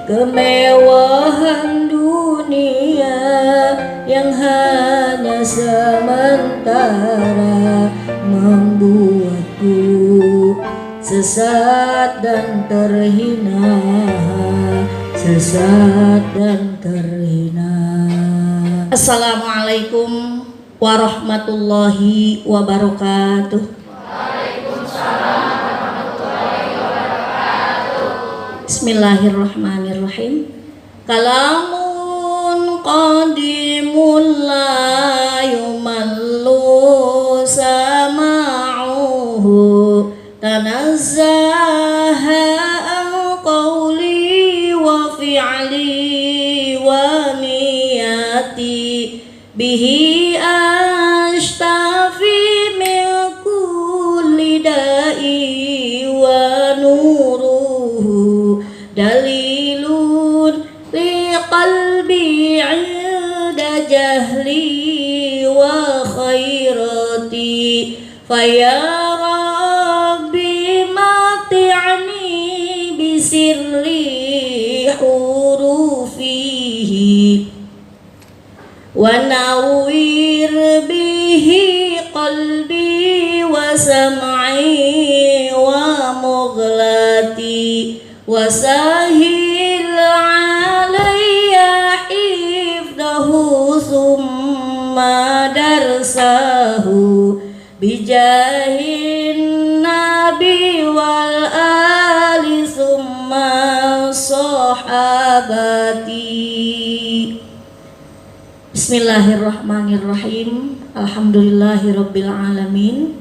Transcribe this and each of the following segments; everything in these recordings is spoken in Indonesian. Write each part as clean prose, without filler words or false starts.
kemewahan dunia yang hanya sementara membuatku sesat dan terhina, sesat dan terhina. Assalamualaikum warahmatullahi wabarakatuh. Waalaikumsalam warahmatullahi wabarakatuh. Bismillahirrahmanirrahim. Kalamun qadimun la yumallu sama'uhu tanazzaha an qawli wa fi'li wa niyati bihi ashtafi min kulli da'i wa nuruhu dalilun li qalbi 'inda jahli wa khairati faya rabbi mati'ni bisirri hurufihi wa nawwir bihi qalbi wa sam'i wa mughlati wa sahil alayya hifdahu summa darsahu bijahin nabi wal ali summa sahabati. Bismillahirrahmanirrahim. Alhamdulillahirabbil alamin.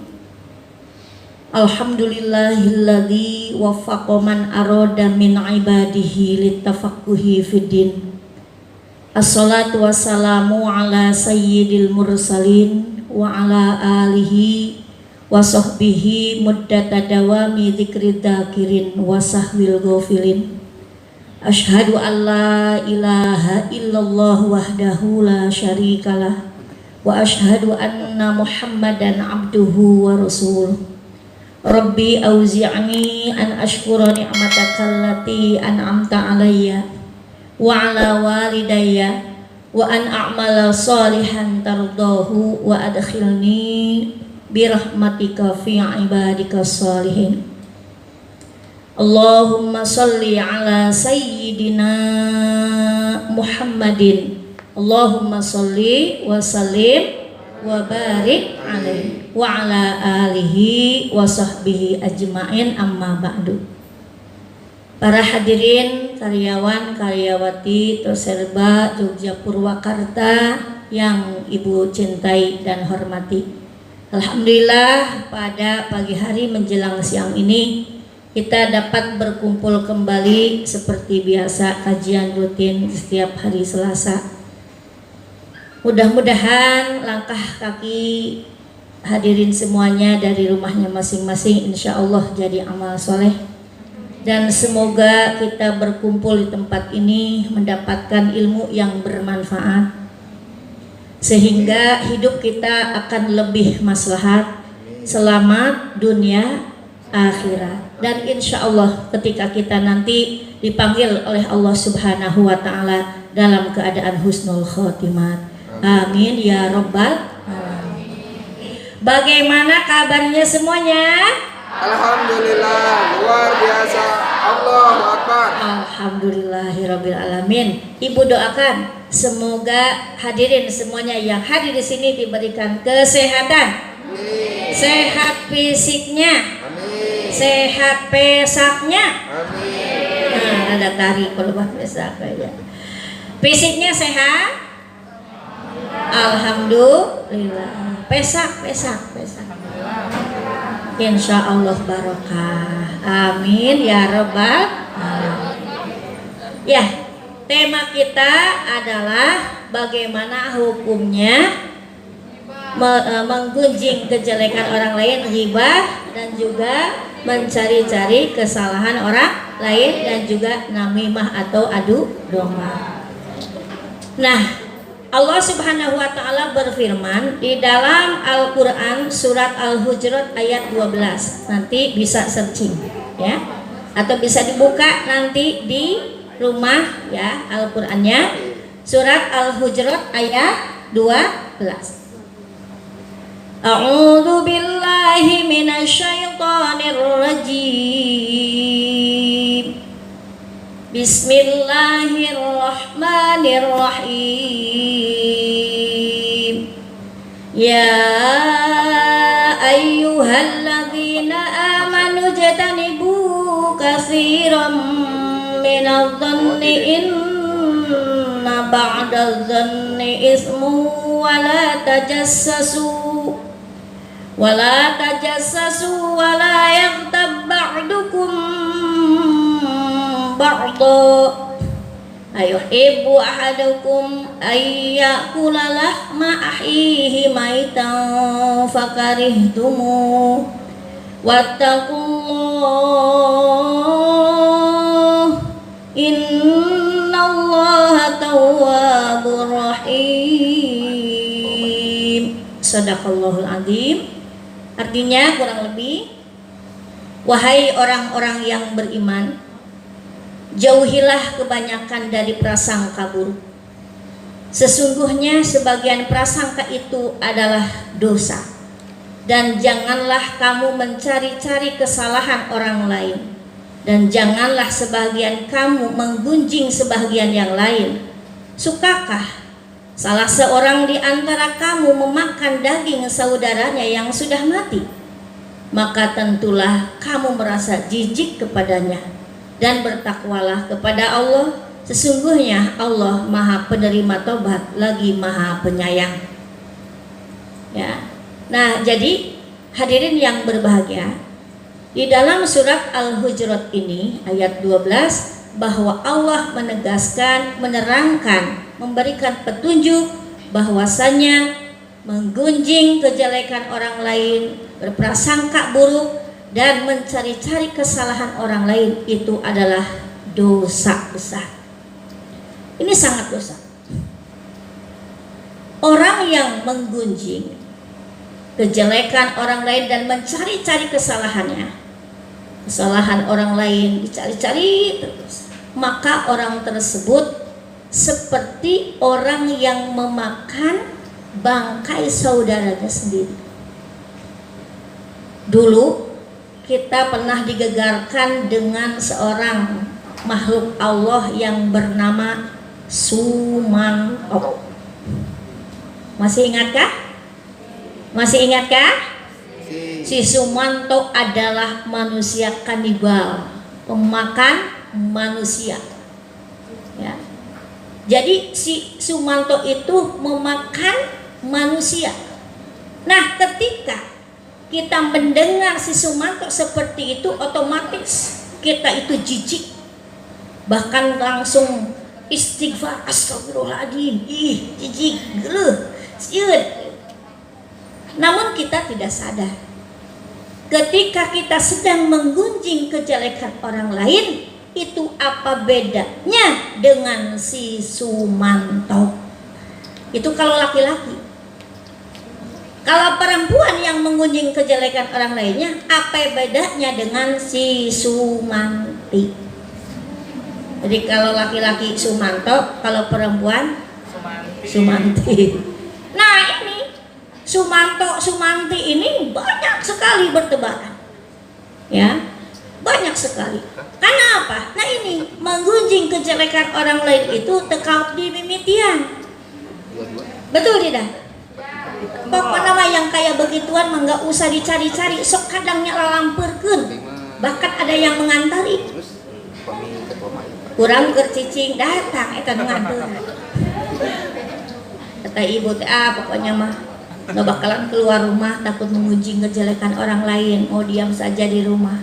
Alhamdulillahilladzi waffaqa man arada min ibadihi litafaqquhi fiddin. Assalatu wassalamu ala sayyidil mursalin wa ala alihi wa sahbihi muddata dawami dzikri dzakirin wa sahwil ghafilin. Asyhadu an la ilaha illallah wahdahu la syarikalah wa asyhadu anna Muhammadan abduhu wa rasuluh. Rabbi auzi'ni an ashkura ni'mataka allati an'amta alayya wa ala walidayya wa an a'mala salihan tardahu wa adkhilni birahmatika fi ibadika salihin. Allahumma salli ala sayyidina Muhammadin. Allahumma salli wa sallim wa barik alaihi wa ala alihi wa sahbihi ajma'in, amma ba'du. Para hadirin, karyawan, karyawati Toserba Jogja Purwakarta yang Ibu cintai dan hormati. Alhamdulillah pada pagi hari menjelang siang ini kita dapat berkumpul kembali seperti biasa kajian rutin setiap hari Selasa. Mudah-mudahan langkah kaki hadirin semuanya dari rumahnya masing-masing insya Allah jadi amal soleh. Dan semoga kita berkumpul di tempat ini mendapatkan ilmu yang bermanfaat, sehingga hidup kita akan lebih maslahat, selamat dunia akhirat. Dan insya Allah ketika kita nanti dipanggil oleh Allah Subhanahu wa Ta'ala dalam keadaan husnul khotimah. Amin ya Rabbal alamin. Bagaimana kabarnya semuanya? Alhamdulillah, luar biasa. Allahu Akbar. Alhamdulillahirabbil alamin. Ibu doakan semoga hadirin semuanya yang hadir di sini diberikan kesehatan. Amin. Sehat fisiknya. Amin. Sehat pesaknya. Amin. Nah, ada tarik kalau bah pesak aja. Fisiknya sehat. Alhamdulillah. Pesak. Insya Allah barokah. Amin ya Rabbal alamin. Ya, tema kita adalah bagaimana hukumnya menggunjing kejelekan orang lain, ghibah, dan juga mencari-cari kesalahan orang lain, dan juga namimah atau adu domba. Nah, Allah Subhanahu wa Ta'ala berfirman di dalam Al-Quran surat Al-Hujurat ayat 12. Nanti bisa searching ya, atau bisa dibuka nanti di rumah ya Al-Qur'annya. Surat Al-Hujurat ayat 12. A'udzu billahi minasyaitonir rajim. Bismillahirrahmanirrahim. Ya ayyuhalladzina amanu jatanibu katsiran minadh-dhanni inna ba'dadh-dhanni ismu wa la tajassasu wa la yaghtab ba'dukum ba'da ayuhibbu ahadukum ayyakula lahma ahihi maitan fakarihtumu wattaqullah innallaha tawwabur rahim. Shadaqallahul azim. Artinya kurang lebih, wahai orang-orang yang beriman, jauhilah kebanyakan dari prasangka buruk. Sesungguhnya sebagian prasangka itu adalah dosa. Dan janganlah kamu mencari-cari kesalahan orang lain. Dan janganlah sebagian kamu menggunjing sebagian yang lain. Sukakah salah seorang di antara kamu memakan daging saudaranya yang sudah mati? Maka tentulah kamu merasa jijik kepadanya. Dan bertakwalah kepada Allah, sesungguhnya Allah Maha Penerima Tobat lagi Maha Penyayang. Ya. Nah, jadi hadirin yang berbahagia, di dalam surat Al-Hujurat ini ayat 12 bahwa Allah menegaskan, menerangkan, memberikan petunjuk bahwasanya menggunjing kejelekan orang lain, berprasangka buruk dan mencari-cari kesalahan orang lain itu adalah dosa besar. Ini sangat dosa. Orang yang menggunjing kejelekan orang lain dan mencari-cari kesalahannya, kesalahan orang lain dicari-cari terus, maka orang tersebut seperti orang yang memakan bangkai saudaranya sendiri. Dulu kita pernah digegarkan dengan seorang makhluk Allah yang bernama Sumanto. Masih ingatkah? Masih ingatkah? Si Sumanto adalah manusia kanibal, pemakan manusia. Ya. Jadi si Sumanto itu memakan manusia. Nah, ketika kita mendengar si Sumanto seperti itu, otomatis kita itu jijik, bahkan langsung istighfar, astagfirullahaladzim, jijik, geluh, siut. Namun kita tidak sadar, ketika kita sedang menggunjing kejelekan orang lain, itu apa bedanya dengan si Sumanto? Itu kalau laki-laki. Kalau perempuan yang menggunjing kejelekan orang lainnya, apa bedanya dengan si Sumanti? Jadi kalau laki-laki Sumanto, kalau perempuan Sumanti. Nah ini Sumanto, Sumanti ini banyak sekali bertebaran, ya, banyak sekali. Karena apa? Nah ini menggunjing kejelekan orang lain itu tekau di mimitian. Betul tidak? Pokoknya mah yang kayak begituan mah nggak usah dicari-cari, sok kadangnya lalamperkeun. Bahkan ada yang mengantari. Kurang kercicing datang eta nganter. Kata ibu teh pokoknya mah nggak bakalan keluar rumah takut mengunjing kejelekan orang lain, mau diam saja di rumah.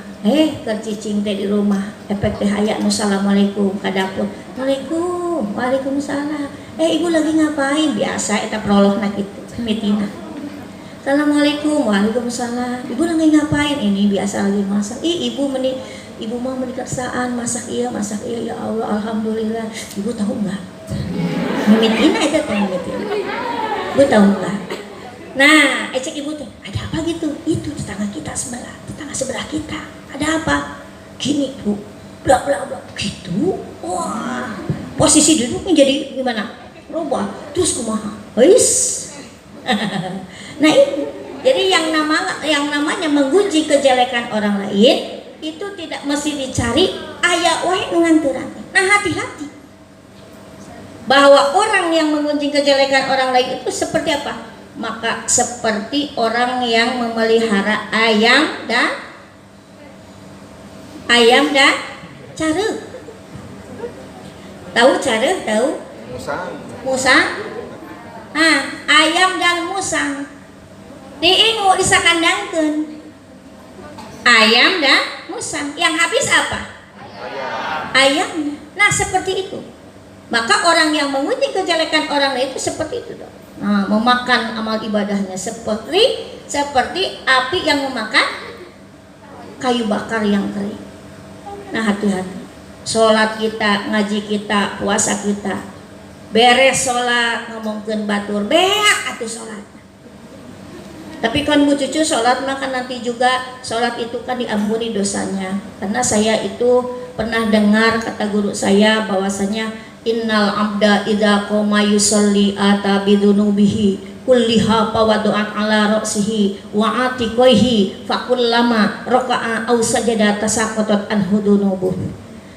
Kercicing teh di rumah, efek teh aya nu assalamualaikum ka dapur. Waalaikumsalam. Waalaikumsalam. Ibu lagi ngapain? Biasa eta prologna kitu. Mitina. Assalamualaikum. Waalaikumsalam. Ibu lagi ngapain? Ini biasa lagi masak. Ibu mau menikarsaan masak iya ya Allah, alhamdulillah. Ibu tahu nggak? Mitina itu teh mitina. Ibu tahu nggak? Nah, cek ibu teh, ada apa gitu? Itu tetangga kita sebelah, tetangga sebelah kita. Ada apa? Gini Bu, bla bla bla gitu. Wah, posisi duduknya jadi gimana? Robah, terus kumaha? Wis. Nah ini, jadi yang namanya mengguji kejelekan orang lain itu tidak mesti dicari aya wae nganturan. Nah hati-hati bahwa orang yang menggunjing kejelekan orang lain itu seperti apa? Maka seperti orang yang memelihara ayam dan careu. Tahu careu? Tahu? Musang. Nah, ayam dan musang diingu disakandangkeun. Ayam dan musang. Yang habis apa? Ayam. Nah, seperti itu. Maka orang yang mengunjing kejelekan orang lain itu seperti itu dong. Nah, memakan amal ibadahnya seperti api yang memakan kayu bakar yang kering. Nah, hati-hati. Sholat kita, ngaji kita, puasa kita, beres sholat ngomongkeun batur beak atuh sholatnya. Tapi kan Bu Cucu sholat maka nanti juga sholat itu kan diampuni dosanya. Karena saya itu pernah dengar kata guru saya bahwasanya innal abda idza qoma yusolli ata bidunubihi kulliha pawadu'an ala ra'sihi wa atiqaihi fakullama raka'a aw sajada tasaqatat anhu dunubuh.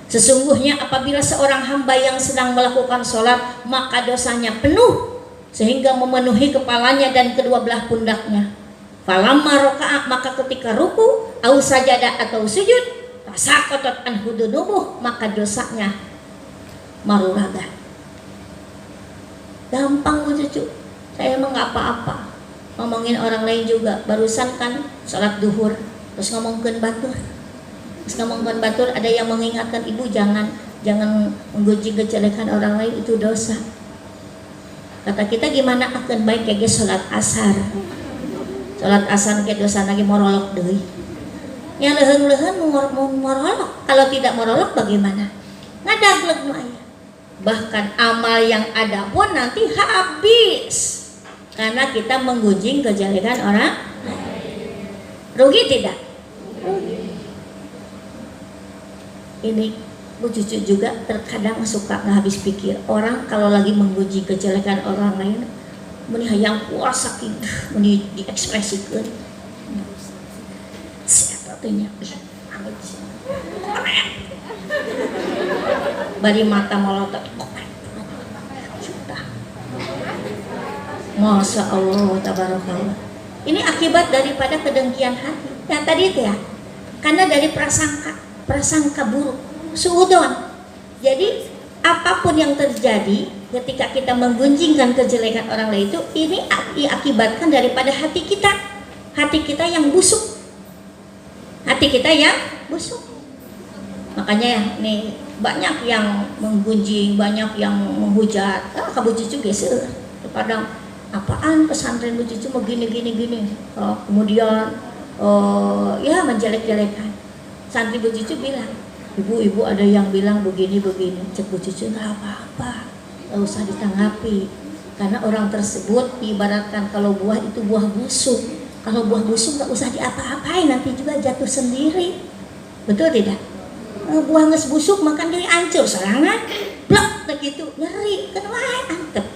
Sesungguhnya apabila seorang hamba yang sedang melakukan sholat maka dosanya penuh sehingga memenuhi kepalanya dan kedua belah pundaknya. Falamma raka'a maka ketika ruku aw sajada atau sujud tasaqatat anhu dunubuh maka dosanya maruraga. Gampang Bu Cucu. Saya emang gak apa-apa ngomongin orang lain juga. Barusan kan sholat duhur terus ngomongin batur. Terus ngomongin batur ada yang mengingatkan ibu jangan menggunjing kejelekan orang lain, itu dosa. Kata kita gimana akan baik kayak sholat asar. Sholat asar kayak dosa lagi morolok deui. Yang leuheung-leuheung morolok. Kalau tidak morolok bagaimana? Ngadagleg nu aya. Bahkan amal yang ada pun nanti habis karena kita menggunjing kejelekan orang. Rugi tidak? Rugi. Ini Bu Cucu juga terkadang suka nggak habis pikir orang kalau lagi menggunjing kejelekan orang lain meni hayang puasa kitu meni diekspresikan siapa tuh nya bari mata molotot. Masya Allah, tabarakallah. Ini akibat daripada kedengkian hati. Yang tadi itu ya, karena dari prasangka buruk, suudon. Jadi apapun yang terjadi ketika kita menggunjingkan kejelekan orang lain itu, ini diakibatkan daripada hati kita yang busuk. Hati kita yang busuk. Makanya ya, nih banyak yang menggunjing, banyak yang menghujat. Kamu Cucu geser kepada apaan pesantren Bu Cucu mau gini. Kemudian ya menjelek-jelekan. Santri Bu Cucu bilang, ibu ada yang bilang begini. Cek Bu Cucu nggak apa-apa, nggak usah ditanggapi. Karena orang tersebut ibaratkan kalau buah itu buah busuk. Kalau buah busuk nggak usah diapa-apain, nanti juga jatuh sendiri. Betul tidak? Buah nges busuk makan dari ancur serangan, blok begitu nyeri, kan wah antep.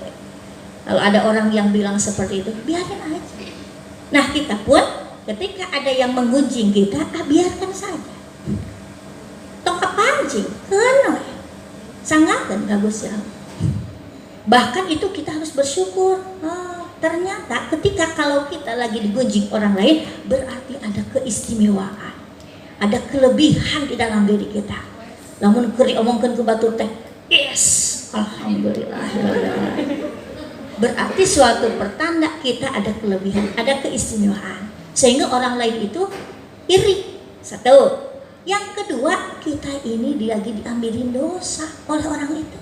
Kalau ada orang yang bilang seperti itu, biarkan aja. Nah kita pun ketika ada yang menggunjing kita, biarkan saja. Tongkat pancing, kena, sanggakan bagus ya. Bahkan itu kita harus bersyukur. Ternyata ketika kalau kita lagi digunjing orang lain, berarti ada keistimewaan, ada kelebihan di dalam diri kita. Namun keri omongkan ke batu teh, yes, alhamdulillah. Berarti suatu pertanda kita ada kelebihan, ada keistimewaan, sehingga orang lain itu iri. Satu. Yang kedua, kita ini lagi diambilin dosa oleh orang itu.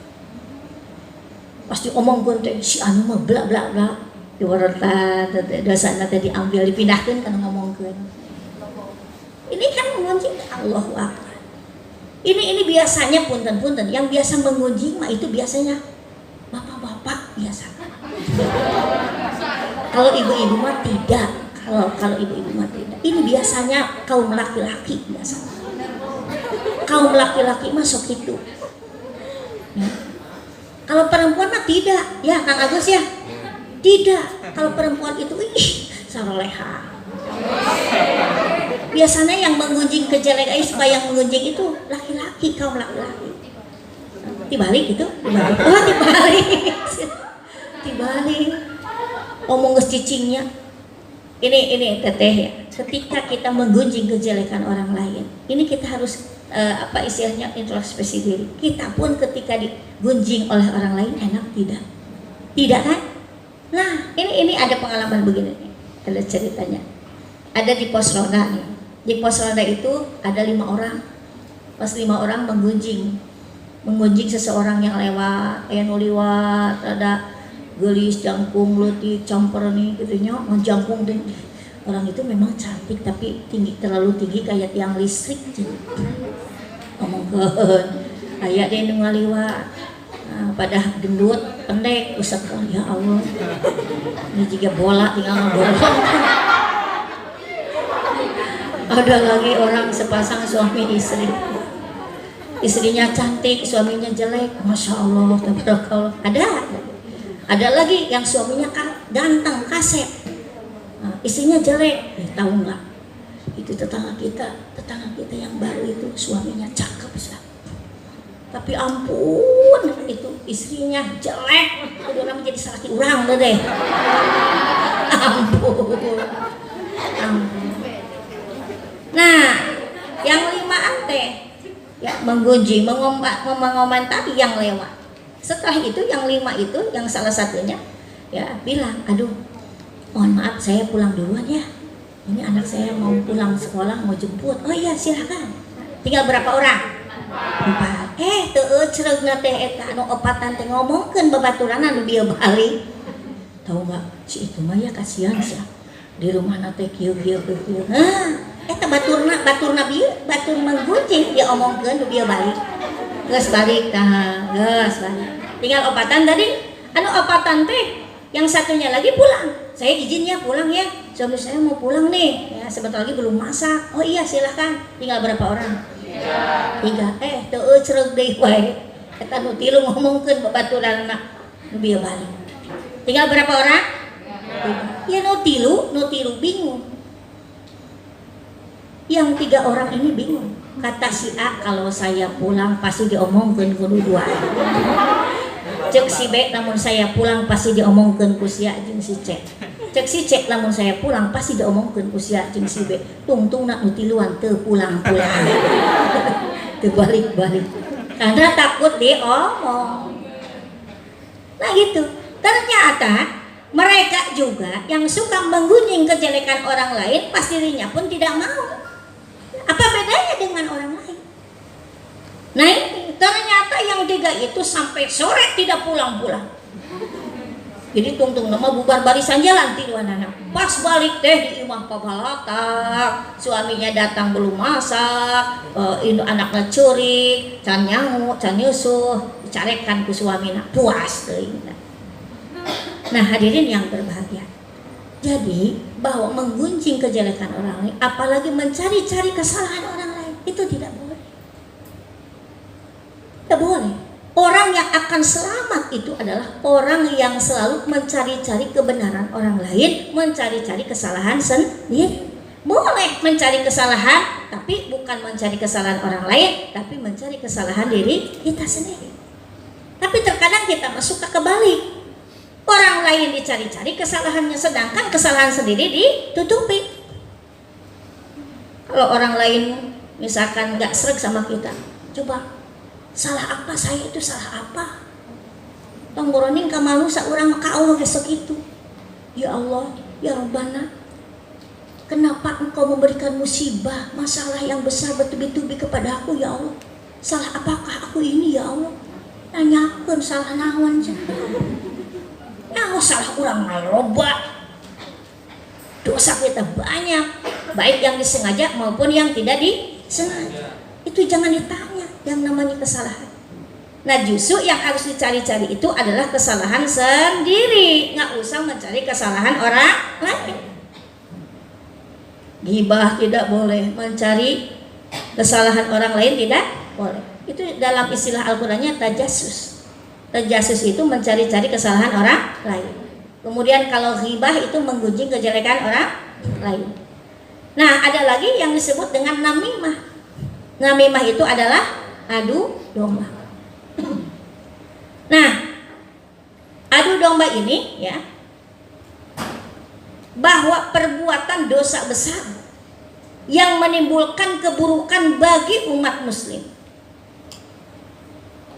Pasti omong gonte si anu mah bla bla bla. Ibaratna dosa nanti diambil dipindahkan kan ngomongkeun. Ini kan mengunjing Allahu Akbar. Ini biasanya punten-punten yang biasa mengunjing mah itu biasanya bapak-bapak biasa. Kalau ibu-ibu mah tidak. Kalau ibu-ibu mah tidak. Ini biasanya kaum laki-laki biasa. kaum laki-laki masuk itu. Ya. Kalau perempuan mah tidak, ya Kang Agus ya. Tidak. Kalau perempuan itu saroleha. Biasanya yang menggunjing kejelekan supaya yang menggunjing itu laki-laki, kaum laki-laki. Dibalik itu, dibalik. Oh, dibalik. Dibalik. Omong cicingnya. Ini teteh ya. Ketika kita menggunjing kejelekan orang lain, ini kita harus istilahnya introspeksi diri. Kita pun ketika digunjing oleh orang lain enak tidak? Tidak kan? Nah, ini ada pengalaman begini nih. Ada ceritanya. Ada di pos ronda nih. Di pos ronda itu ada 5 orang. Pas 5 orang menggunjing seseorang yang lewat, liwat, ada gelis, jangkung, leutik, camper nih gitunya, jangkung deh. Orang itu memang cantik tapi terlalu tinggi kayak tiang listrik gitu. Ngomongkeun aya deh nu ngaliwat. Pada gendut, pendek, usap ya Allah. Ini juga bola tinggal ngegolong. Ada lagi orang sepasang suami istri. Istrinya cantik, suaminya jelek. Masya Allah, tabarakallah. Ada lagi yang suaminya ganteng, kasep. Istrinya jelek. Tahu nggak? Itu tetangga kita yang baru itu suaminya cakep, Ustaz. Tapi ampun, itu istrinya jelek. Udah orang jadi salaki urang deh. Ampun. Nah, yang 5 teh ya menggunjing, mengomentari yang lewat. Setelah itu yang 5 itu, yang salah satunya ya bilang, aduh, mohon maaf saya pulang duluan ya. Ini anak saya mau pulang sekolah, mau jemput. Oh iya silakan. Tinggal berapa orang? 4. Teu cereugna teh eta anu 4 teh ngomongkeun babaturan anu dia balik. Tahu enggak? Si itu mah ya kasihan sih. Di rumahna teh kieu. Eta baturna bieu, batur menggunjing dia omongkeun dia balik. Geus balik tah, geus balik. Tinggal 4 tadi. Anu 4 teh yang satunya lagi pulang. Saya izin ya pulang ya. Suami saya mau pulang nih. Ya sebentar lagi belum masak. Oh iya silahkan. Tinggal berapa orang? 3. Teu cereug deui wae. Eta nu 3 ngomongkeun babaturanna nu bieu balik. Tinggal berapa orang? 3. Ya nu 3 bingung. Yang 3 orang ini bingung. Kata si A, kalau saya pulang pasti diomongkeun ku duaan. Cek si B, namun saya pulang pasti diomongkeun ku si A jeung si C. Cek si C, namun saya pulang pasti diomongkeun ku si A jeung si B. Tungtungna nu tiluan teu pulang-pulang. Teu balik-balik. Karena takut diomong. Nah gitu. Ternyata mereka juga yang suka menggunjing kejelekan orang lain, pas dirinya pun tidak mau. Apa bedanya dengan orang lain? Nah ini ternyata yang 3 itu sampai sore tidak pulang-pulang. Jadi tungtung nama bubar barisan jalan tiduan anak. Pas balik teh di imah pabalatak, suaminya datang belum masak, anaknya curi, can nyangu, can nyusuh, dicarekan ku suamina, puas teuing. Nah hadirin yang berbahagia. Jadi bahwa menggunjing kejelekan orang lain, apalagi mencari-cari kesalahan orang lain, itu tidak boleh. Tidak boleh. Orang yang akan selamat itu adalah orang yang selalu mencari-cari kebenaran orang lain, mencari-cari kesalahan sendiri. Boleh mencari kesalahan, tapi bukan mencari kesalahan orang lain, tapi mencari kesalahan diri kita sendiri. Tapi terkadang kita suka kebalik. Orang lain dicari-cari kesalahannya, sedangkan kesalahan sendiri ditutupi. Kalau orang lain misalkan gak sreg sama kita, coba salah apa saya itu, salah apa? Tanggoroning kamalu saurang ka Allah besok itu. Ya Allah, ya Rabbana, kenapa engkau memberikan musibah, masalah yang besar bertubi-tubi kepada aku ya Allah? Salah apakah aku ini ya Allah? Nanyakeun salah naon cenah. Nah, salah orang loba. Dosa kita banyak, baik yang disengaja maupun yang tidak disengaja. Itu jangan ditanya yang namanya kesalahan. Nah, justru yang harus dicari-cari itu adalah kesalahan sendiri. Nggak usah mencari kesalahan orang lain. Ghibah tidak boleh, mencari kesalahan orang lain tidak boleh. Itu dalam istilah Al-Qur'annya tajassus. Tajassus itu mencari-cari kesalahan orang lain. Kemudian kalau ghibah itu menggunjing kejelekan orang lain. Nah, ada lagi yang disebut dengan namimah. Namimah itu adalah adu domba. Nah, adu domba ini ya, bahwa perbuatan dosa besar yang menimbulkan keburukan bagi umat muslim.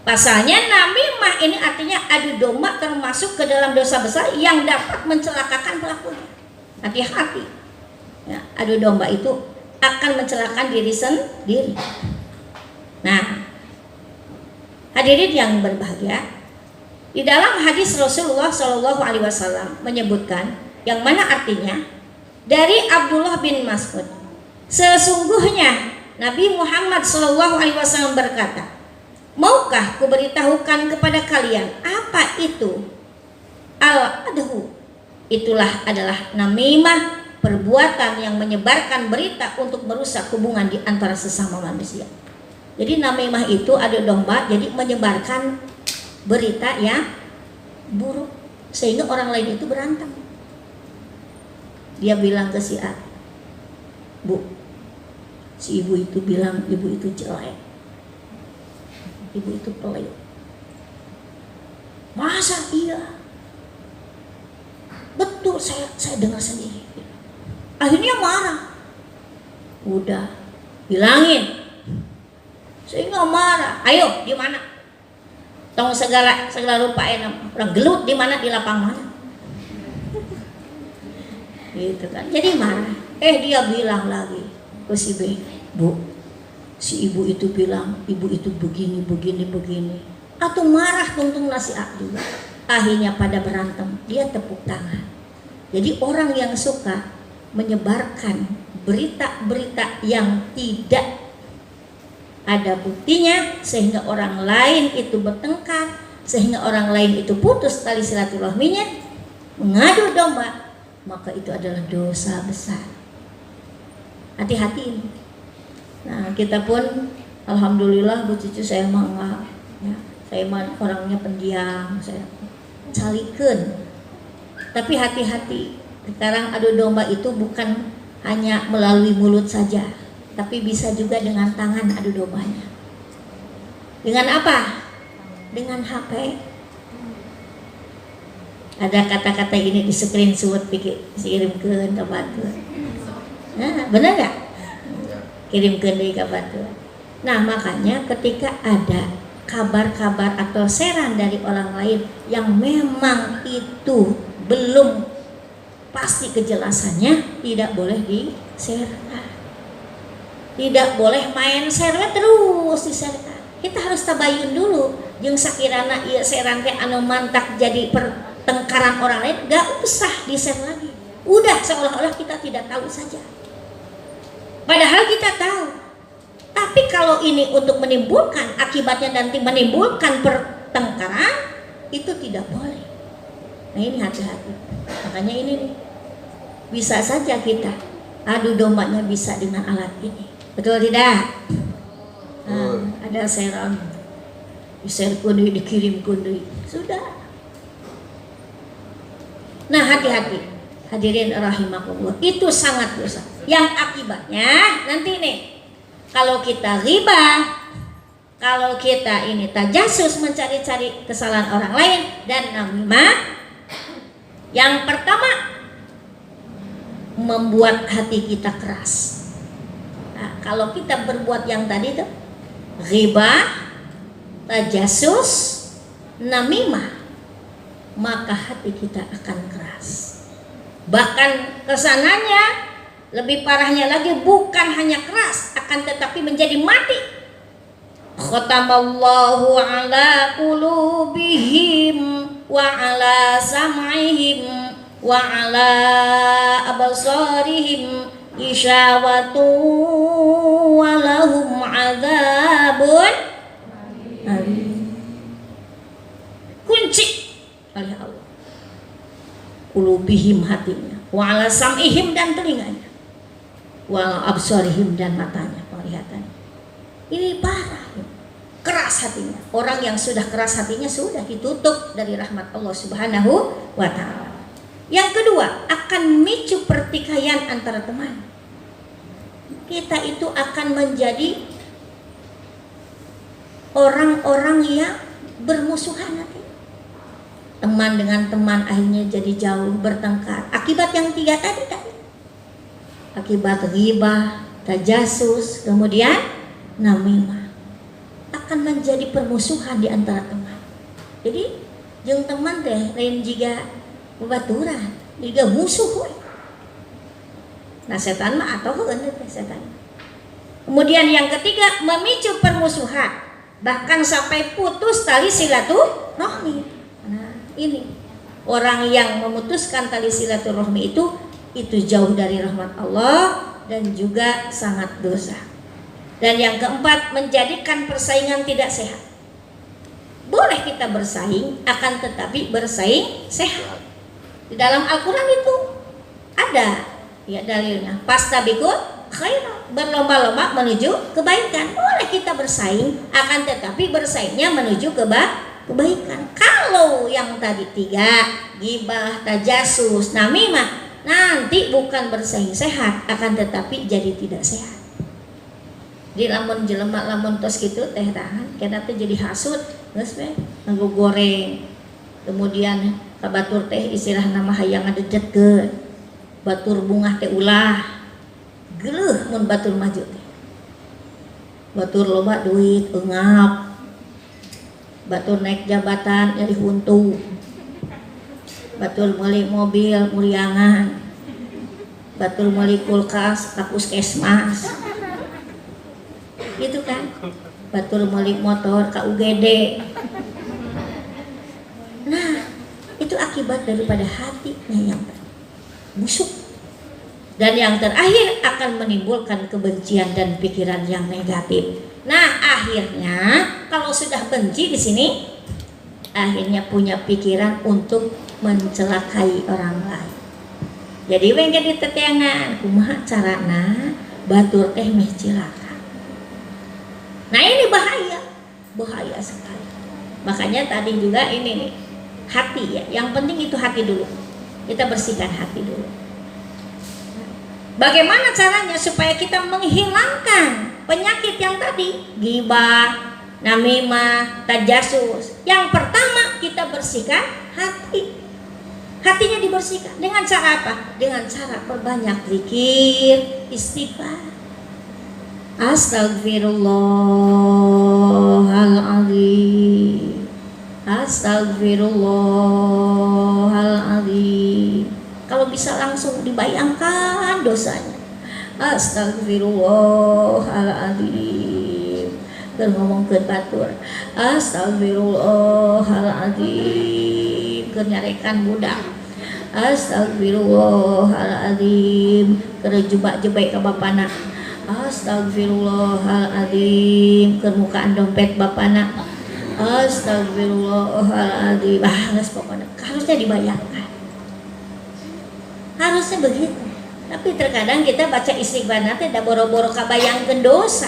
Pasalnya namimah ini artinya adu domba termasuk ke dalam dosa besar yang dapat mencelakakan pelakunya. Hati-hati. Ya, adu domba itu akan mencelakakan diri sendiri. Nah, hadirin yang berbahagia, di dalam hadis Rasulullah Shallallahu Alaihi Wasallam menyebutkan, yang mana artinya dari Abdullah bin Mas'ud, sesungguhnya Nabi Muhammad Shallallahu Alaihi Wasallam berkata, maukah kuberitahukan kepada kalian apa itu al-adhu? Itulah adalah namimah, perbuatan yang menyebarkan berita untuk merusak hubungan di antara sesama manusia. Jadi namimah itu adu domba, jadi menyebarkan berita yang buruk sehingga orang lain itu berantem. Dia bilang ke si A, Bu, si ibu itu bilang ibu itu jelek, ibu itu pelit. Masa iya? Betul, saya dengar sendiri. Akhirnya marah. Udah bilangin, saya nggak marah. Ayo, di mana? Tong segala rupa enak. Orang gelut di mana, di lapang mana? Gitu kan. Jadi marah. Dia bilang lagi ke si B, Bu, si ibu itu bilang ibu itu begini. Atau marah tuntung nasihat juga. Akhirnya pada berantem, dia tepuk tangan. Jadi orang yang suka menyebarkan berita-berita yang tidak ada buktinya sehingga orang lain itu bertengkar, sehingga orang lain itu putus tali silaturahminya, mengadu domba, maka itu adalah dosa besar. Hati-hati ini. Nah, kita pun alhamdulillah Bu Cucu saya mah enggak ya, saya mah orangnya pendiam, saya salikeun. Tapi hati-hati. Sekarang adu domba itu bukan hanya melalui mulut saja, tapi bisa juga dengan tangan adu dombanya. Dengan apa? Dengan HP. Ada kata-kata ini di screenshot, kirimkeun ke batur. Nah, benar nggak? Kirimkeun deui ka batur. Nah, makanya ketika ada kabar-kabar atau seran dari orang lain yang memang itu belum pasti kejelasannya, tidak boleh di-share-kan. Tidak boleh main share terus di-share-kan. Kita harus tabayun dulu. Jeung sakirana ieu seran teh anu mantak jadi pertengkaran orang lain, gak usah di-share lagi. Udah seolah-olah kita tidak tahu saja. Padahal kita tahu. Tapi kalau ini untuk menimbulkan, akibatnya nanti menimbulkan pertengkaran, itu tidak boleh. Nah, ini hati-hati. Makanya ini nih, bisa saja kita adu dombanya bisa dengan alat ini. Betul tidak? Nah, ada seran, di-share kundi, dikirim kundi, sudah. Nah, hati-hati. Hadirin rahimakumullah, itu sangat dosa. Yang akibatnya nanti nih, kalau kita ghibah, kalau kita ini tajassus mencari-cari kesalahan orang lain dan namimah, yang pertama membuat hati kita keras. Nah, kalau kita berbuat yang tadi itu ghibah, tajassus, namimah, maka hati kita akan keras. Bahkan kesananya lebih parahnya lagi, bukan hanya keras, akan tetapi menjadi mati. Khatamallahu ala qulubihim wa ala sam'ihim wa ala absarihim isyawatu wa lahum adzabun alim. Kunci oleh Allah qulubihim, hatinya, wa ala sam'ihim, dan telinganya, wa ala absarihim, dan matanya, penglihatannya. Ini parah. keras hatinya. Orang yang sudah keras hatinya sudah ditutup dari rahmat Allah Subhanahu wa taala. Yang kedua, akan memicu pertikaian antara teman. Kita itu akan menjadi orang-orang yang bermusuhan nanti. Teman dengan teman akhirnya jadi jauh, bertengkar. Akibat yang tiga tadi. Akibat ghibah, tajasus, kemudian namimah. Akan menjadi permusuhan di antara teman. Jadi jeung teman teh lain jiga babaturan, jiga musuh. Nah setan mah atau heueuh teh setan. Kemudian yang ketiga, memicu permusuhan, bahkan sampai putus tali silaturahmi. Nah, ini orang yang memutuskan tali silaturahmi itu jauh dari rahmat Allah dan juga sangat dosa. Dan yang keempat, menjadikan persaingan tidak sehat. Boleh kita bersaing, akan tetapi bersaing sehat. Di dalam Al-Quran itu ada ya dalilnya. Fastabiqul khairat, berlomba-lomba menuju kebaikan. Boleh kita bersaing, akan tetapi bersaingnya menuju kebaikan. Kalau yang tadi tiga, ghibah, tajasus, namimah, nanti bukan bersaing sehat, akan tetapi jadi tidak sehat. Di lamun jelema lamun tos kitu teh tahan, kena teh jadi hasud, geus we nganggo goreng. Kemudian ka batur teh istilah nama hayang ngadejetkeun. Batur bungah teh ulah. Geuleuh mun batur maju teh. Batur loba duit eungap. Batur naik jabatan jadi huntu. Batur meuli mobil muriangan. Batur meuli kulkas ka puskesmas. Gitu kan? Batur meuli motor ka UGD. Nah, itu akibat daripada hatinya yang busuk. Dan yang terakhir akan menimbulkan kebencian dan pikiran yang negatif. Nah, akhirnya kalau sudah benci di sini, akhirnya punya pikiran untuk mencelakai orang lain. Jadi wengke ditetengan, kumaha carana batur teh meh cilaka. Nah, ini bahaya sekali. Makanya tadi juga ini nih, hati ya. Yang penting itu hati dulu. Kita bersihkan hati dulu. Bagaimana caranya supaya kita menghilangkan penyakit yang tadi? Ghibah, namimah, tajasus. Yang pertama kita bersihkan hati. Hatinya dibersihkan dengan cara apa? Dengan cara perbanyak zikir, istighfar. Astaghfirullahaladzim. Astaghfirullahaladzim. Kalau bisa langsung dibayangkan dosanya. Astaghfirullahaladzim. Keur ngomong ke batur. Astaghfirullahaladzim. Keur nyarekan budak. Astaghfirullahaladzim. Keur jebak-jebek ka bapana. Astaghfirullahaladzim. Keur mukaan dompet bapana. Astaghfirullahaladzim. Geus pokoknya harusnya dibayangkan. Harusnya begitu. Tapi terkadang kita baca istighfar teh da boro-boro kabayangkeun dosa.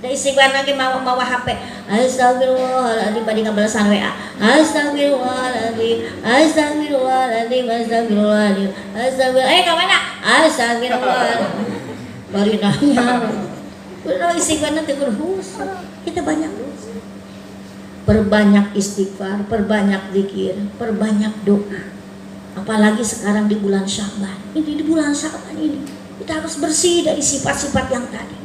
Da istighfar ge mawa HP. Astagfirullahaladzim badi ngabalesan WA. Astagfirullahaladzim. Astagfirullahaladzim. Astagfirullahaladzim. Astagfirullah. Ka mana? Astagfirullahaladzim. Bari nanya. Bener istighfar teh berhusuk. Kita banyak dosa. Perbanyak istighfar, perbanyak zikir, perbanyak doa. Apalagi sekarang di bulan Sya'ban. Ini di bulan Sya'ban ini kita harus bersih dari sifat-sifat yang tadi.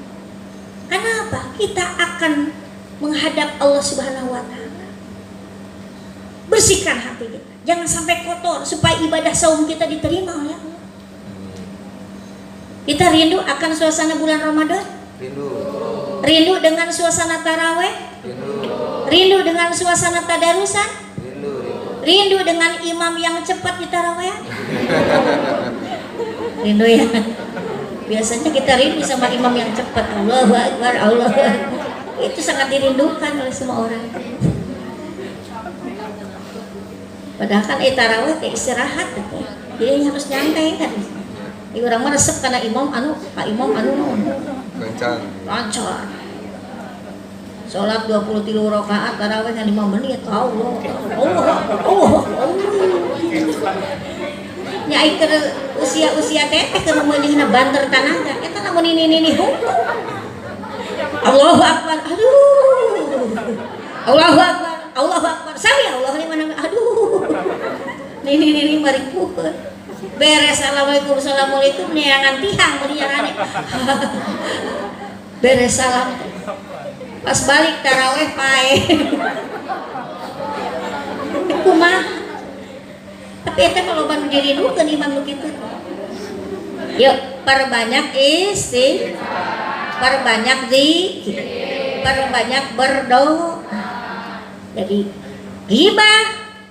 Kenapa? Kita akan menghadap Allah Subhanahu wa taala. Bersihkan hati kita. Jangan sampai kotor supaya ibadah saum kita diterima oleh Allah. Kita rindu akan suasana bulan Ramadan? Rindu. Rindu dengan suasana taraweh? Rindu dengan suasana tadarusan? Rindu dengan imam yang cepat di tarawih? Rindu ya. Biasanya kita rindu sama imam yang cepat. Allahu Akbar, Allahu Akbar. Itu sangat dirindukan oleh semua orang. Padahal kan tarawih kayak istirahat gitu. Jadi harus nyantai kan. Di orang mah resep karena imam anu, Pak Imam anu lancar. Sholat 23 rakaat tarawih 5 menit. Allah. Allah. Nya keur usia-usia teh keur meuningna banter tanaga. Eta lamun ini hukum. Allahu akbar. Aduh. Allahu akbar. Allahu akbar. Sami Allah di mana? Aduh. Nini mari pukeun. Beres assalamualaikum neangan tihang meudiarane. Beres salam. Pas balik taraweh pae. Kumaha? Tapi eta kalau ban diridukeun imam nu kitu. Yuk, perbanyak istighfar, perbanyak zikir, perbanyak berdoa. Jadi ghibah,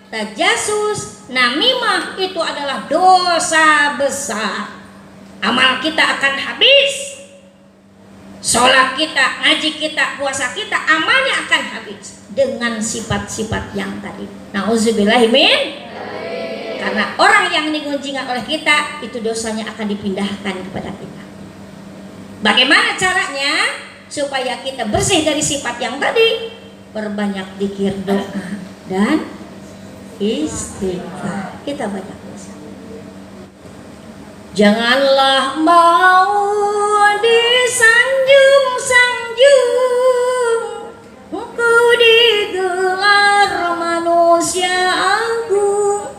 tajasus, namimah itu adalah dosa besar. Amal kita akan habis. Sholat kita, ngaji kita, puasa kita, amalnya akan habis dengan sifat-sifat yang tadi. Nauzubillahi min. Karena orang yang digunjingan oleh kita itu dosanya akan dipindahkan kepada kita. Bagaimana caranya supaya kita bersih dari sifat yang tadi? Perbanyak zikir, doa dan istighfar. Kita banyak dosa. Janganlah mau disanjung-sanjung, engkau digelar manusia agung.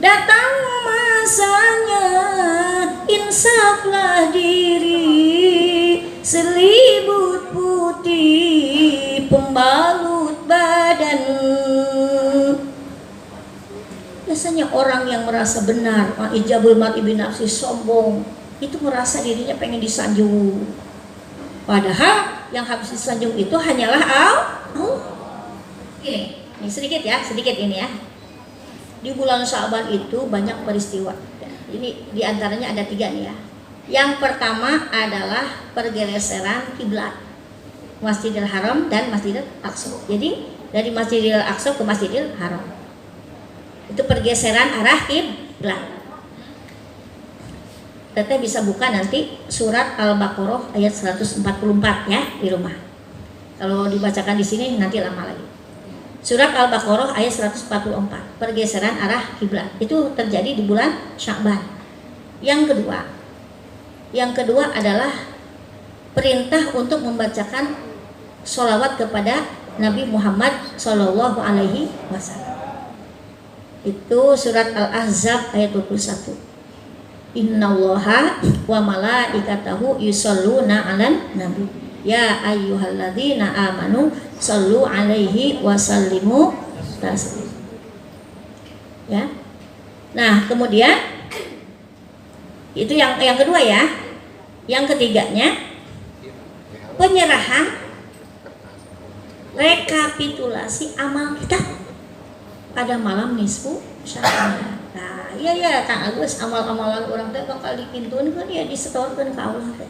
Datang masanya, insaflah diri, selimut putih pembalut badan. Biasanya orang yang merasa benar, ijabul mati binafsi, sombong, itu merasa dirinya pengen disanjung. Padahal yang harus disanjung itu hanyalah Allah. Ini sedikit ini ya. Di bulan Sya'ban itu banyak peristiwa. Ini diantaranya ada 3 nih ya. Yang pertama adalah pergeseran kiblat Masjidil Haram dan Masjidil Aqsa. Jadi dari Masjidil Aqsa ke Masjidil Haram itu pergeseran arah kiblat. Teteh bisa buka nanti surat Al-Baqarah ayat 144 ya di rumah. Kalau dibacakan di sini nanti lama lagi. Surat Al-Baqarah ayat 144, pergeseran arah kiblat. Itu terjadi di bulan Sya'ban. Yang kedua adalah perintah untuk membacakan sholawat kepada Nabi Muhammad Sallallahu Alaihi Wasallam. Itu surat Al-Ahzab ayat 21. Innallaha wa malaikatahu yusholluna 'alan nabi. Ya ayyuhalladzina amanu shallu 'alaihi wa sallimu taslima. Ya. Nah, kemudian itu yang kedua ya. Yang ketiganya penyerahan rekapitulasi amal kita pada malam nisfu Sya'ban. Nah, iya Kang Agus, amal-amalan orang teh bakal dikintunkeun ya disetorkeun ka Allah teh.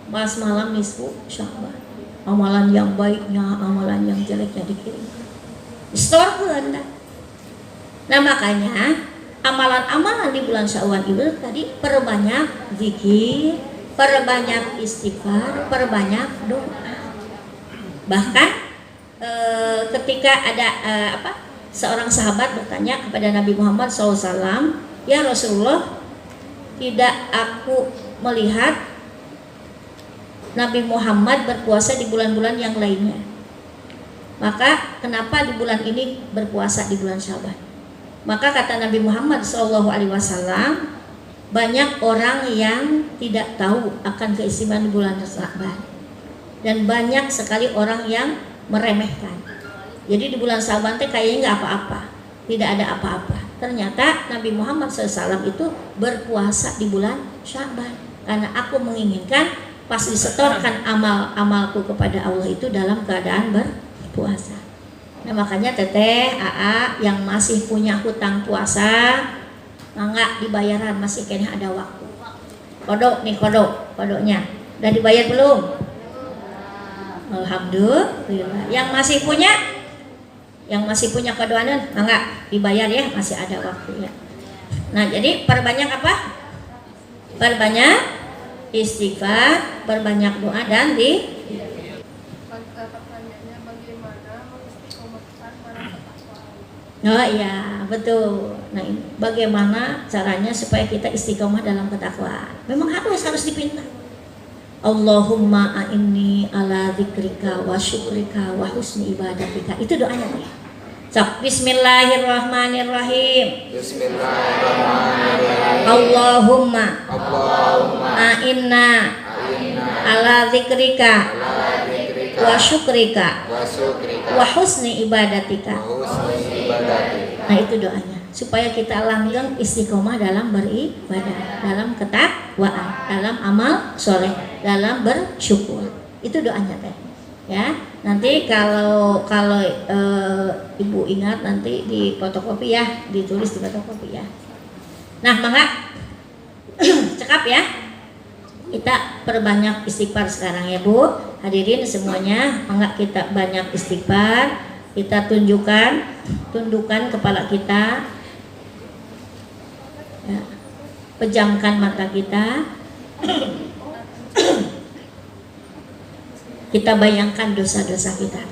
Pas malam nisfu Sya'ban. Amalan yang baiknya, amalan yang jeleknya dikirim. Disetorkeun dah. Nah, makanya amalan-amalan di bulan Sya'ban itu tadi perbanyak zikir, perbanyak istighfar, perbanyak doa. Bahkan ketika ada seorang sahabat bertanya kepada Nabi Muhammad SAW, ya Rasulullah, tidak aku melihat Nabi Muhammad berpuasa di bulan-bulan yang lainnya. Maka kenapa di bulan ini berpuasa di bulan Sya'ban? Maka kata Nabi Muhammad SAW, banyak orang yang tidak tahu akan keistimewaan di bulan Sya'ban, dan banyak sekali orang yang meremehkan. Jadi di bulan Sya'ban teh kayaknya nggak apa-apa, tidak ada apa-apa. Ternyata Nabi Muhammad SAW itu berpuasa di bulan Sya'ban karena aku menginginkan pas disetorkan amal-amalku kepada Allah itu dalam keadaan berpuasa. Nah, makanya teteh AA yang masih punya hutang puasa, mangga dibayaran, masih kayaknya ada waktu. Kodoknya udah dibayar belum? Alhamdulillah. Yang masih punya kodoanan, mangga dibayar ya, masih ada waktunya. Nah, jadi perbanyak apa? Perbanyak istighfar, perbanyak doa dan Oh iya, betul. Nah, ini bagaimana caranya supaya kita istiqomah dalam ketakwaan? Memang harus dipinta. Allahumma a'inni ala dzikrika wa syukrika wa husni ibadatika. Itu doanya ya. Bismillahirrahmanirrahim. Bismillahirrahmanirrahim. Allahumma Allahumma a'inna a'inna ala dzikrika ala dzikrika wa syukrika wa syukrika wa husni ibadatika. wa husni ibadatika. Nah, itu doanya supaya kita langgeng istiqomah dalam beribadah, dalam ketakwaan, dalam amal soleh, dalam bersyukur. Itu doanya teh. Ya, nanti kalau ibu ingat nanti di fotokopi ya, ditulis di fotokopi ya. Nah, mangga cekap ya. Kita perbanyak istighfar sekarang ya Bu. Hadirin semuanya, mangga kita banyak istighfar. Kita tundukkan kepala kita. Ya, pejamkan mata kita. Kita bayangkan dosa-dosa kita.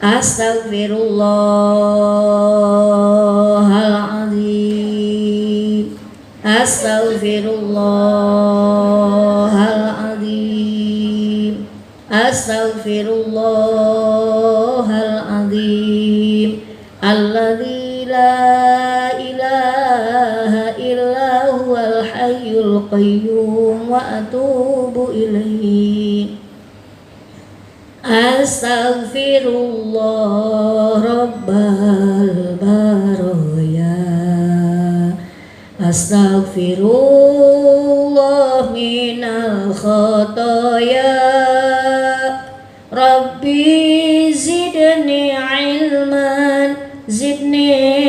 Astaghfirullahaladzim. Astaghfirullahaladzim. Astaghfirullahaladzim. Alladzi la ilaha illa huwal hayyul qayyum wa atubu ilaihi. Astaghfirullah rabbal baraya. Astaghfirullah minal khataya. Rabbi zidni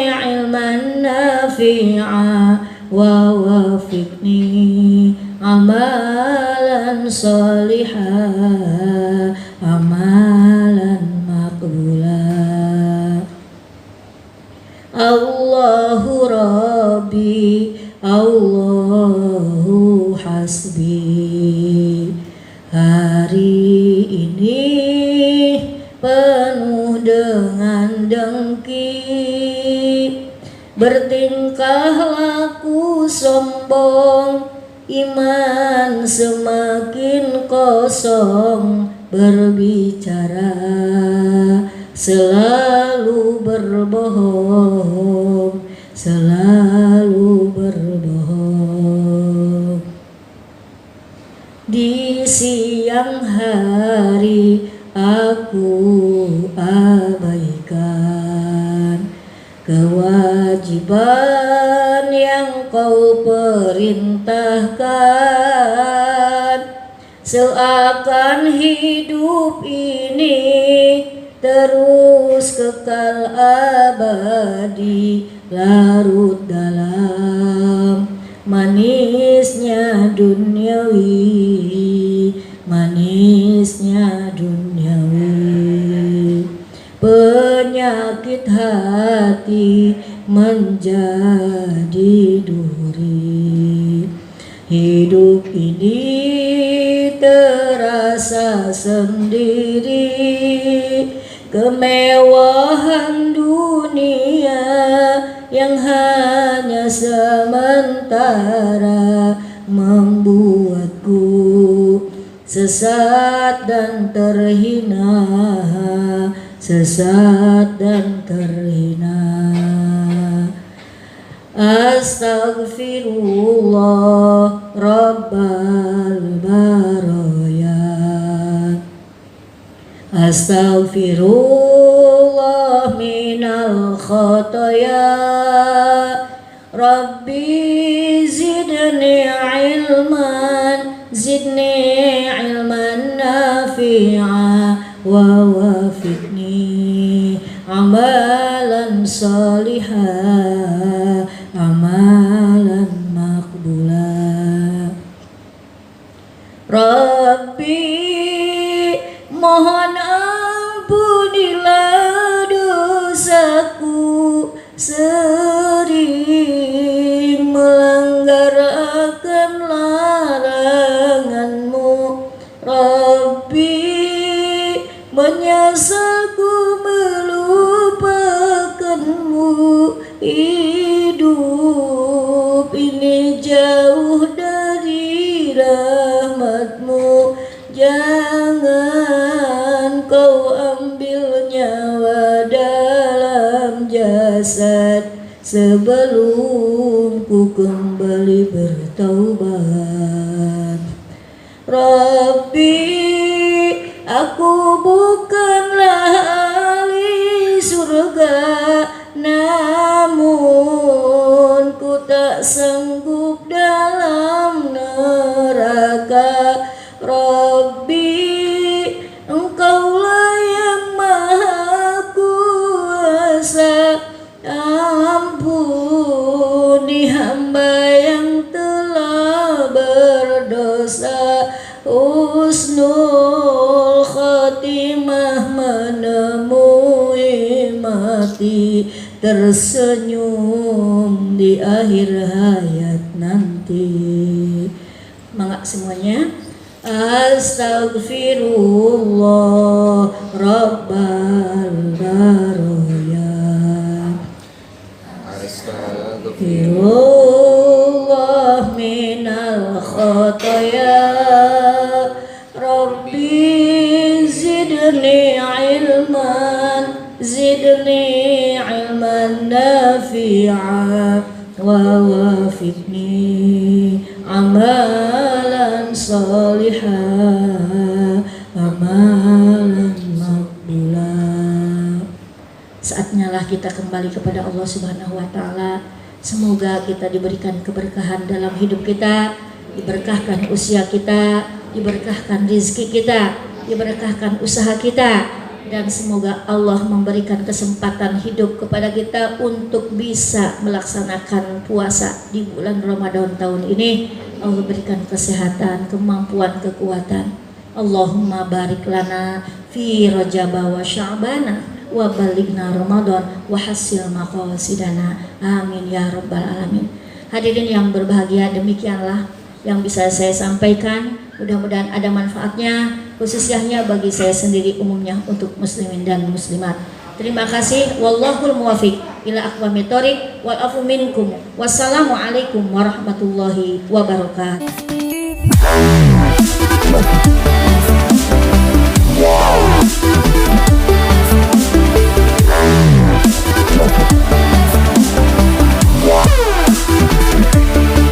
ilman nafi'a wa wafiqni amalan salihah, amalan maqbula. Allahu Rabbi, Allahu hasbi. Hari ini penuh dengan dengki, bertingkah laku sombong, iman semakin kosong, berbicara selalu berbohong, selalu berbohong. Di siang hari aku abaikan kewajiban yang kau perintahkan, seakan hidup ini terus kekal abadi, larut dalam manisnya duniawi, manisnya duniawi. Penyakit hati menjadi duri, hidup ini terasa sendiri. Kemewahan dunia yang hanya sementara membuatku sesat dan terhina, sesat dan terhina. Astaghfirullah rabbal baraya. Astaghfirullah minal khataya. Rabbi zidni ilman nafi'a wa wafiqni amalan salihah, amalan maqbula. Rabbi mohon ampunilah dosaku, sering melanggar akan laranganmu. Rabbi menyesalku melupakan Jangan kau ambil nyawa dalam jasad sebelum ku kembali bertaubat. Rabbi, aku bukanlah ahli surga, namun ku tak sanggup dalam neraka. Rabbi, Engkaulah yang maha kuasa, ampuni hamba yang telah berdosa. Husnul khatimah menemui mati, tersenyum di akhir hayat nanti. Mangga semuanya. Astaghfirullah Rabbal Baroya. Astaghfirullah minal khotoya. Rabbi zidni ilman nafi'a wa wafiqni amalan salihah, amalan maqbulah. Saatnya lah kita kembali kepada Allah Subhanahu wa taala. Semoga kita diberikan keberkahan dalam hidup kita, diberkahkan usia kita, diberkahkan rezeki kita, diberkahkan usaha kita, dan semoga Allah memberikan kesempatan hidup kepada kita untuk bisa melaksanakan puasa di bulan Ramadan tahun ini. Allah berikan kesehatan, kemampuan, kekuatan. Allahumma barik lana fi Rajab wa Sya'bana wa balighna Ramadan wa hasil maqasidana. Amin ya rabbal alamin. Hadirin yang berbahagia, demikianlah yang bisa saya sampaikan. Mudah-mudahan ada manfaatnya, khususnya bagi saya sendiri, umumnya untuk muslimin dan muslimat. Terima kasih. Wallahul muwafiq ila aqwamit thoriq wal afu minkum. Wassalamualaikum warahmatullahi wabarakatuh.